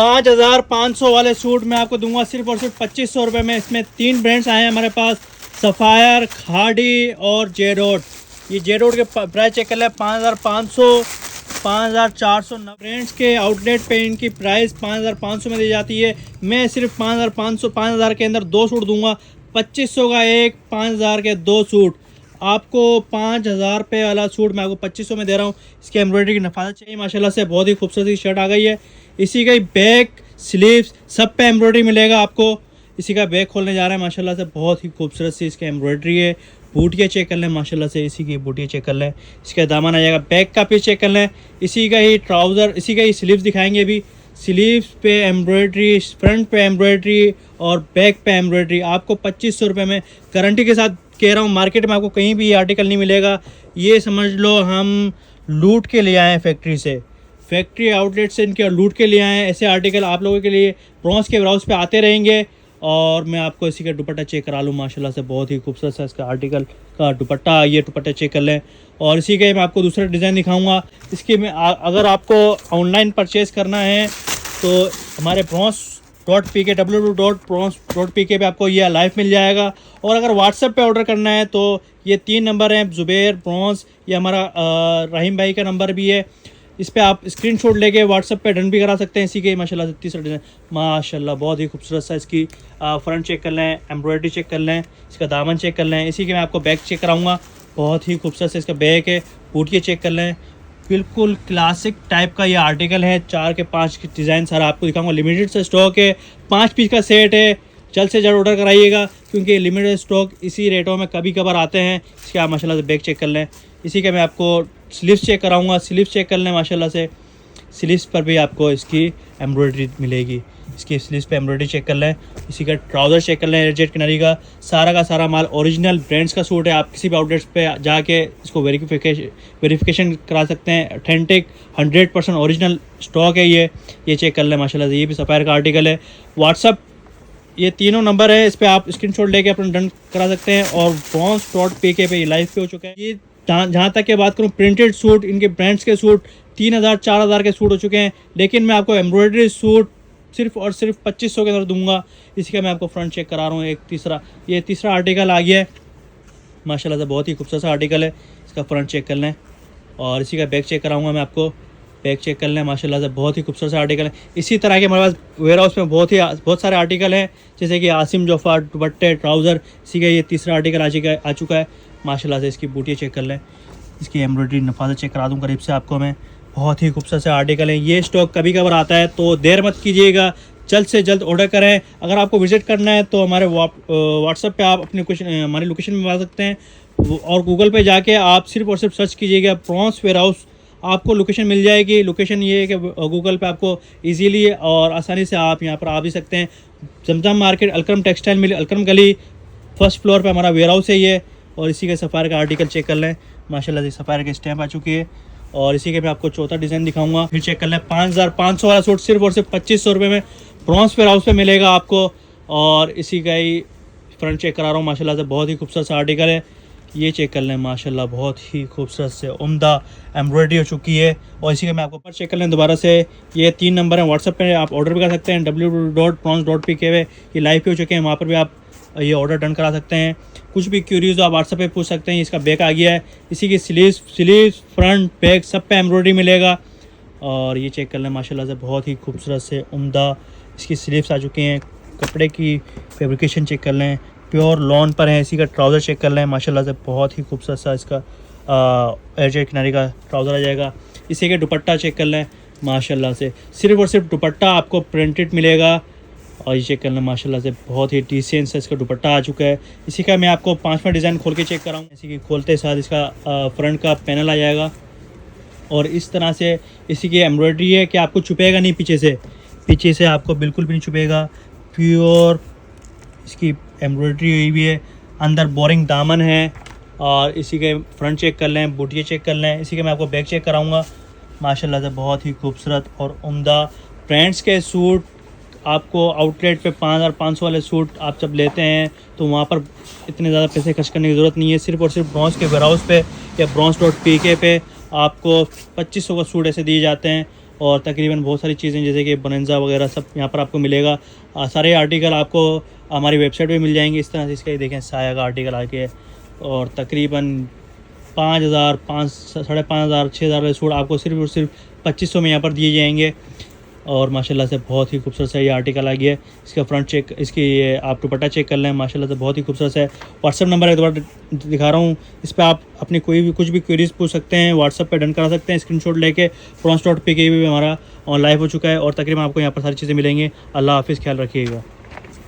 5500 वाले सूट मैं आपको दूंगा सिर्फ और सिर्फ 2500 रुपये में। इसमें 3 ब्रांड्स आए हैं हमारे पास, सफ़ायर, खाड़ी और जेडोट। ये जेडोट के प्राइस चेक कर लें, 5500, 5400। ब्रांड्स के आउटलेट पे इनकी प्राइस 5500 में दी जाती है। मैं सिर्फ 5500, 5000 के अंदर 2 सूट दूंगा। 2500 का एक, 5000 के 2 सूट। आपको 5000 रुपये वाला सूट मैं आपको 2500 में दे रहा हूँ। इसकी एम्ब्रॉयडरी की नफाजत चाहिए माशाल्लाह से, बहुत ही खूबसूरत शर्ट आ गई है। इसी का बैक, स्लीव्स सब पे एम्ब्रॉयडरी मिलेगा आपको। इसी का बैक खोलने जा रहा है माशाल्लाह से, बहुत ही खूबसूरत सी इसकी एम्ब्रॉयडरी है। बूटियाँ चेक कर लें माशाल्लाह से, इसी की बूटियाँ चेक कर लें। इसका दामन आ जाएगा, बैक का पीस चेक कर लें। इसी का ही ट्राउज़र, इसी का ही स्लीव्स दिखाएंगे अभी। स्लीव्स पे एम्ब्रॉयडरी, फ्रंट पे एम्ब्रॉयडरी और बैक पे एम्ब्रॉयडरी आपको 2500 रुपये में गारंटी के साथ कह रहा हूँ। मार्केट में आपको कहीं भी ये आर्टिकल नहीं मिलेगा। ये समझ लो हम लूट के ले आए हैं फैक्ट्री से, फैक्ट्री आउटलेट से इनके लूट के ले आए हैं। ऐसे आर्टिकल आप लोगों के लिए ब्रॉन्ज के ब्राउज पे आते रहेंगे। और मैं आपको इसी का दुपट्टा चेक करा लूँ माशाल्लाह से, बहुत ही खूबसूरत सा इसका आर्टिकल का दुपट्टा। ये दुपट्टा चेक कर लें। और इसी के मैं आपको दूसरा डिज़ाइन दिखाऊंगा। इसके में अगर आपको ऑनलाइन परचेज़ करना है तो हमारे bronze.pk www.bronze.pk पे आपको ये लाइव मिल जाएगा। और अगर व्हाट्सएप पे ऑर्डर करना है तो ये 3 नंबर हैं, ज़ुबैर, ब्रॉन्ज, ये हमारा रहीम भाई का नंबर भी है। इस पे आप स्क्रीनशॉट लेके व्हाट्सएप पे डन भी करा सकते हैं। इसी के माशाल्लाह से तीसरा डिज़ाइन माशाल्लाह बहुत ही खूबसूरत सा इसकी फ्रंट चेक कर लें, एम्ब्रॉयडरी चेक कर लें, इसका दामन चेक कर लें। इसी के मैं आपको बैक चेक कराऊंगा, बहुत ही खूबसूरत सा इसका बैक है। बूटियाँ चेक कर लें, बिल्कुल क्लासिक टाइप का ये आर्टिकल है। 4 के 5 के डिज़ाइन सारा आपको दिखाऊंगा। लिमिटेड से स्टॉक है, 5 पीस का सेट है। जल्द से जल्द ऑर्डर कराइएगा क्योंकि लिमिटेड स्टॉक इसी रेटों में कभी कभार आते हैं। इसके आप माशाल्लाह से बैक चेक कर लें। इसी का मैं आपको स्लीव्स चेक कराऊंगा, स्लीव्स चेक कर लें माशाल्लाह से। स्लीव्स पर भी आपको इसकी एम्ब्रॉयडरी मिलेगी, इसकी स्लीव्स पे एम्ब्रॉयडरी चेक कर लें। इसी का ट्राउज़र चेक कर लें, एयरजेट किनारी का सारा माल ओरिजिनल ब्रांड्स का सूट है। आप किसी भी आउटलेट्स पे जाके इसको वेरिफिकेशन करा सकते हैं। ऑथेंटिक 100% ओरिजिनल स्टॉक है ये चेक कर लें माशाल्लाह से। ये भी सफ़ायर का आर्टिकल है। व्हाट्सअप ये तीनों नंबर है, इस पर आप स्क्रीनशॉट लेके अपना डन करा सकते हैं। और bronze.pk पे ये लाइव पे हो चुका है। ये जहाँ तक की बात करूँ प्रिंटेड सूट, इनके ब्रांड्स के सूट 3000 4000 के सूट हो चुके हैं। लेकिन मैं आपको एम्ब्रॉयडरी सूट सिर्फ और सिर्फ 2500 के अंदर दूंगा। इसी का मैं आपको फ्रंट चेक करा रहा हूँ। ये तीसरा आर्टिकल आ गया है माशाल्लाह से, बहुत ही खूबसूरत सा आर्टिकल है। इसका फ्रंट चेक कर लें और इसी का बैक चेक कराऊंगा मैं आपको। बैक चेक कर लें माशाल्लाह से, बहुत ही खूबसूरत सा आर्टिकल है। इसी तरह के हमारे पास वेयर हाउस में बहुत सारे आर्टिकल हैं, जैसे कि आसिम जोफा, दुपट्टे, ट्राउज़र। इसी का ये तीसरा आर्टिकल आ चुका है माशाल्लाह से। इसकी बूटियाँ चेक कर लें, इसकी एम्ब्रॉयडरी नफाजत चेक करा दूँ करीब से आपको मैं। बहुत ही खूबसूरत से आर्टिकल है। ये स्टॉक कभी कभार आता है तो देर मत कीजिएगा, जल्द से जल्द ऑर्डर करें। अगर आपको विज़िट करना है तो हमारे व्हाट्सएप पे आप अपनी हमारी लोकेशन में आ सकते हैं। और गूगल पे जाके आप सिर्फ और सिर्फ सर्च कीजिएगा ब्रॉन्ज वेयर हाउस, आपको लोकेशन मिल जाएगी। लोकेशन ये है कि गूगल पे आपको इजीली और आसानी से आप यहाँ पर आ भी सकते हैं। Zamzam market, Alkram textile mill, Alkram गली, फर्स्ट फ्लोर पे हमारा वेयर हाउस है ये। और इसी के सफ़ायर का आर्टिकल चेक कर लें माशाल्लाह से, सफ़ायर के स्टैम्प आ चुकी है। और इसी के मैं आपको चौथा डिज़ाइन दिखाऊंगा, फिर चेक कर लें। 5500 वाला सूट सिर्फ और सिर्फ 2500 रुपये में ब्रॉन्ज वेयर हाउस पे मिलेगा आपको। और इसी का ही फ्रंट चेक करा रहा हूँ माशाल्लाह से, बहुत ही खूबसूरत सा आर्टिकल है। ये चेक कर लें माशाल्लाह, बहुत ही खूबसूरत से उम्दा एम्ब्रॉयडरी हो चुकी है। और इसी का मैं आपको पर चेक कर लें दोबारा से। ये 3 नंबर हैं, व्हाट्सएप पे आप ऑर्डर भी कर सकते हैं। www.bronze.pk पे ये लाइव पे हो चुके हैं, वहाँ पर भी आप ये ऑर्डर डन करा सकते हैं। कुछ भी क्यूरीज हो आप व्हाट्सएप पे पूछ सकते हैं। इसका बैक आ गया है, इसी की स्लीव्स फ्रंट बैक सब पे एम्ब्रॉयडरी मिलेगा। और ये चेक कर लें माशाल्लाह से, बहुत ही खूबसूरत से उम्दा इसकी स्लीव्स आ चुकी हैं। कपड़े की फैब्रिकेशन चेक कर लें, प्योर लॉन पर है। इसी का ट्राउज़र चेक कर लें माशाल्लाह से, बहुत ही खूबसूरत सा इसका एयरजेट किनारे का ट्राउज़र आ जाएगा। इसी के दुपट्टा चेक कर लें माशाल्लाह से, सिर्फ और सिर्फ दुपट्टा आपको प्रिंटेड मिलेगा। और ये चेक कर लें माशाल्लाह से, बहुत ही डिसेंट से इसका दुपट्टा आ चुका है। इसी का मैं आपको 5वां डिज़ाइन खोल के चेक कराऊँ। इसी की खोलते साथ इसका फ्रंट का पैनल आ जाएगा। और इस तरह से इसी की एम्ब्रॉयडरी है कि आपको छुपेगा नहीं, पीछे से आपको बिल्कुल भी नहीं छुपेगा। प्योर इसकी एम्ब्रॉयडरी हुई भी है, अंदर बोरिंग दामन है। और इसी के फ्रंट चेक कर लें, बूटियाँ चेक कर लें। इसी के मैं आपको बैक चेक कराऊंगा माशाल्लाह से, बहुत ही खूबसूरत और उम्दा ब्रांड्स के सूट आपको आउटलेट पे 5500 वाले सूट आप जब लेते हैं तो वहाँ पर इतने ज़्यादा पैसे खर्च करने की ज़रूरत नहीं है। सिर्फ और सिर्फ ब्रॉन्ज के वेयर हाउस पे या bronze.pk पे आपको 2500 का सूट ऐसे दिए जाते हैं और तकरीबन बहुत सारी चीज़ें जैसे कि बनंजा वगैरह सब यहाँ पर आपको मिलेगा। सारे आर्टिकल आपको हमारी वेबसाइट पे मिल जाएंगे। इस तरह से इसका देखें साया का आर्टिकल आके और तकरीबन 5,000 5,500 6,000 के सूट आपको सिर्फ और सिर्फ 2500 में यहाँ पर दिए जाएंगे। और माशाल्लाह से बहुत ही खूबसूरत सा ये आर्टिकल आ गया है। इसका फ्रंट चेक, इसकी ये आप दुपट्टा चेक कर लें, माशाल्लाह से बहुत ही खूबसूरत है। व्हाट्सअप नंबर एक बार दिखा रहा हूँ, इस पर आप अपनी कोई भी कुछ भी क्वेरीज पूछ सकते हैं, व्हाट्सअप पे डन करा सकते हैं। स्क्रीनशॉट लेके प्रॉन्स.pk भी हमारा ऑन लाइव हो चुका है और तकरीबन आपको यहाँ पर सारी चीज़ें मिलेंगी। अल्लाह हाफिज़, ख्याल रखिएगा।